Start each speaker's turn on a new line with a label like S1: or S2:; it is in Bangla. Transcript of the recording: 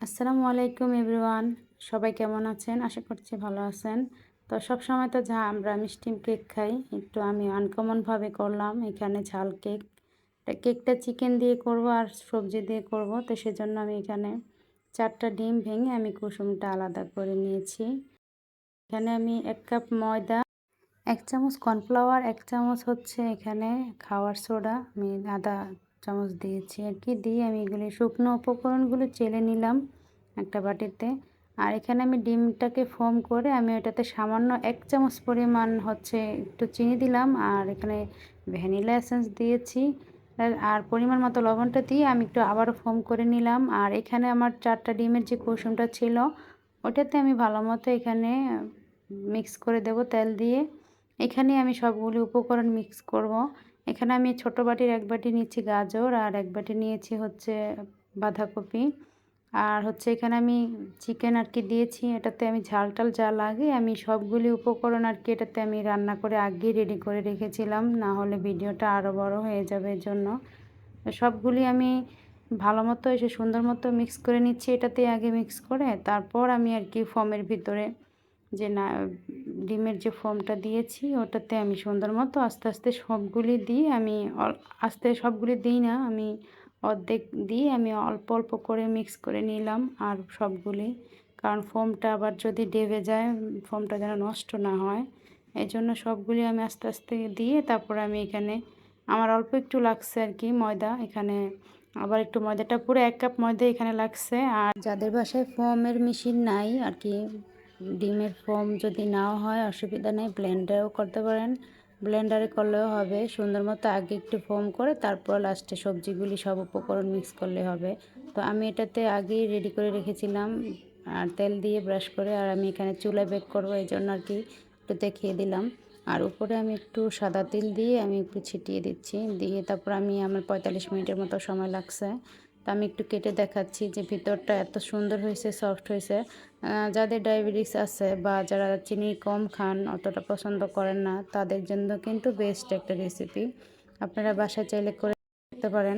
S1: আসসালামু আলাইকুম এভরিওয়ান। সবাই কেমন আছেন? আশা করছি ভালো আছেন। তো সবসময় তো আমরা মিষ্টি কেক খাই। একটু আমি আনকমনভাবে করলাম এখানে ঝাল কেক। কেকটা চিকেন দিয়ে করব আর সবজি দিয়ে করব। তো সেজন্য আমি এখানে 4টা ডিম ভেঙে আমি কুসুমটা আলাদা করে নিয়েছি। এখানে আমি 1 কাপ ময়দা, 1 চামচ কর্নফ্লাওয়ার, 1 চামচ হচ্ছে এখানে খাওয়ার সোডা, আমি আধা চামচ দিয়েছি আর কি। দিয়ে আমি এগুলি শুকনো উপকরণগুলো চেলে নিলাম একটা বাটিতে। আর এখানে আমি ডিমটাকে ফোম করে আমি ওটাতে সামান্য 1 চামচ পরিমাণ হচ্ছে একটু চিনি দিলাম, আর এখানে ভ্যানিলা এসেন্স দিয়েছি। আর পরিমাণ মতো লবণটা দিয়ে আমি একটু আবারও ফোম করে নিলাম। আর এখানে আমার 4টা ডিমের যে কুসুমটা ছিল ওটাতে আমি ভালো মতো এখানে মিক্স করে দেব তেল দিয়ে। এখানে আমি সবগুলো উপকরণ মিক্স করব। এখানে আমি ছোট বাটির 1 বাটি নিয়েছি গাজর, আর 1 বাটি নিয়েছি হচ্ছে বাঁধাকপি। আর হচ্ছে এখানে আমি চিকেন আর কি দিয়েছি। এটাতে আমি ঝাল টাল যা লাগে আমি সবগুলি উপকরণ আর কি এটাতে আমি রান্না করে আগেই রেডি করে রেখেছিলাম, না হলে ভিডিওটা আরও বড় হয়ে যাবে এর জন্য। সবগুলি আমি ভালো মতো এসে সুন্দর মতো মিক্স করে নিচ্ছি এটাতে আগে মিক্স করে, তারপর আমি আর কি ফোমের ভিতরে যে না ডিমের যে ফোমটা দিয়েছি ওটাতে আমি সুন্দর মতো আস্তে আস্তে সবগুলি দিয়ে আমি আস্তে সবগুলি দিই না, আমি অর্ধেক দিয়ে আমি অল্প অল্প করে মিক্স করে নিলাম আর সবগুলি, কারণ ফোমটা আবার যদি ডেবে যায় ফোমটা যেন নষ্ট না হয়, এই জন্য সবগুলি আমি আস্তে আস্তে দিয়ে তারপর আমি এখানে আমার অল্প একটু লাগছে আর কি ময়দা, এখানে আবার একটু ময়দাটা পুরো 1 কাপ ময়দা এখানে লাগছে। আর যাদের বাসায় ফোমের মেশিন নাই আর কি, ডিমের ফোম যদি নাও হয় অসুবিধা নেই, ব্লেন্ডারেও করতে পারেন, ব্লেন্ডারে করলেও হবে। সুন্দর মতো আগে একটু ফোম করে তারপর লাস্টে সবজিগুলি সব উপকরণ মিক্স করলে হবে। তো আমি এটাতে আগেই রেডি করে রেখেছিলাম আর তেল দিয়ে ব্রাশ করে, আর আমি এখানে চুলায় বেক করবো এই জন্য আর কি একটু দেখিয়ে দিলাম। আর উপরে আমি একটু সাদা তেল দিয়ে আমি একটু ছিটিয়ে দিচ্ছি, দিয়ে তারপর আমি আমার 45 মিনিটের মতো সময় লাগছে। তো আমি একটু কেটে দেখাচ্ছি যে ভিতরটা এত সুন্দর হয়েছে, সফট হয়েছে। যাদের ডায়াবেটিস আছে বা যারা চিনি কম খান, অতটা পছন্দ করেন না, তাদের জন্য কিন্তু বেস্ট একটা রেসিপি, আপনারা বাসায় চাইলে করে করতে পারেন।